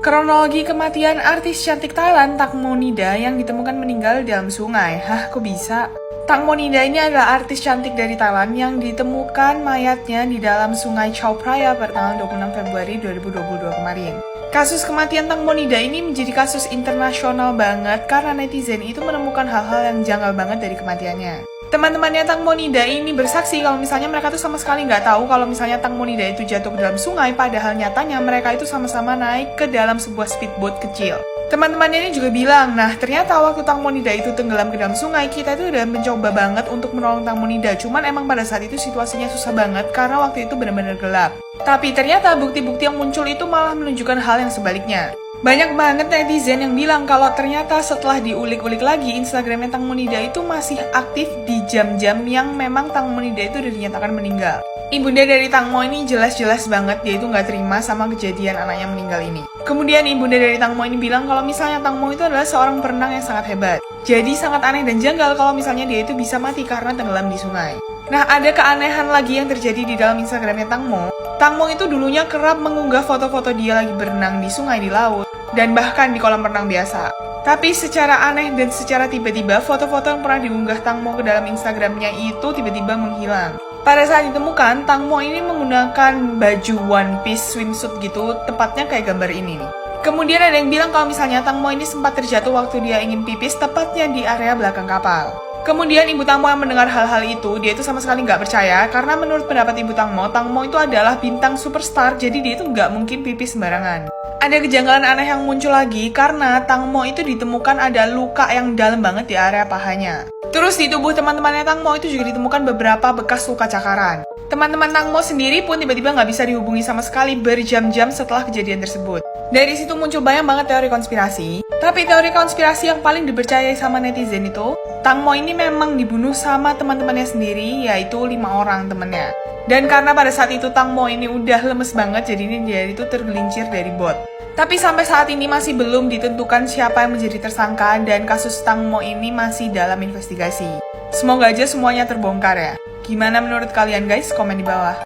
Kronologi kematian artis cantik Thailand Tang Monida yang ditemukan meninggal di dalam sungai. Hah, kok bisa? Tang Monida ini adalah artis cantik dari Thailand yang ditemukan mayatnya di dalam sungai Chao Phraya pada tanggal 26 Februari 2022 kemarin. Kasus kematian Tang Monida ini menjadi kasus internasional banget karena netizen itu menemukan hal-hal yang janggal banget dari kematiannya. Teman-temannya Tang Monida ini bersaksi kalau misalnya mereka tuh sama sekali nggak tahu kalau misalnya Tang Monida itu jatuh ke dalam sungai, padahal nyatanya mereka itu sama-sama naik ke dalam sebuah speedboat kecil. Teman-temannya ini juga bilang, nah ternyata waktu Tang Monida itu tenggelam ke dalam sungai, kita itu udah mencoba banget untuk menolong Tang Monida, cuman emang pada saat itu situasinya susah banget karena waktu itu benar-benar gelap. Tapi ternyata bukti-bukti yang muncul itu malah menunjukkan hal yang sebaliknya. Banyak banget netizen yang bilang kalau ternyata setelah diulik-ulik lagi Instagramnya Tang Monida itu masih aktif di jam-jam yang memang Tang Monida itu udah dinyatakan meninggal. Ibunda dari Tang Mo ini jelas-jelas banget dia itu nggak terima sama kejadian anaknya meninggal ini. Kemudian ibunda dari Tang Mo ini bilang kalau misalnya Tang Mo itu adalah seorang perenang yang sangat hebat. Jadi sangat aneh dan janggal kalau misalnya dia itu bisa mati karena tenggelam di sungai. Nah, ada keanehan lagi yang terjadi di dalam Instagramnya Tang Mo. Tang Mo itu dulunya kerap mengunggah foto-foto dia lagi berenang di sungai, di laut, dan bahkan di kolam renang biasa. Tapi secara aneh dan secara tiba-tiba, foto-foto yang pernah diunggah Tang Mo ke dalam Instagramnya itu tiba-tiba menghilang. Pada saat ditemukan, Tang Mo ini menggunakan baju one piece swimsuit gitu, tepatnya kayak gambar ini nih. Kemudian ada yang bilang kalau misalnya Tang Mo ini sempat terjatuh waktu dia ingin pipis, tepatnya di area belakang kapal. Kemudian Ibu Tang Mo yang mendengar hal-hal itu, dia itu sama sekali nggak percaya, karena menurut pendapat Ibu Tang Mo itu adalah bintang superstar, jadi dia itu nggak mungkin pipis sembarangan. Ada kejanggalan aneh yang muncul lagi, karena Tang Mo itu ditemukan ada luka yang dalam banget di area pahanya. Terus di tubuh teman-temannya Tang Mo itu juga ditemukan beberapa bekas luka cakaran. Teman-teman Tang Mo sendiri pun tiba-tiba nggak bisa dihubungi sama sekali berjam-jam setelah kejadian tersebut. Dari situ muncul banyak banget teori konspirasi. Tapi teori konspirasi yang paling dipercayai sama netizen itu, Tang Mo ini memang dibunuh sama teman-temannya sendiri, yaitu 5 orang temannya. Dan karena pada saat itu Tang Mo ini udah lemes banget, jadi dia itu tergelincir dari bot. Tapi sampai saat ini masih belum ditentukan siapa yang menjadi tersangka dan kasus Tang Mo ini masih dalam investigasi. Semoga aja semuanya terbongkar ya. Gimana menurut kalian guys? Komen di bawah.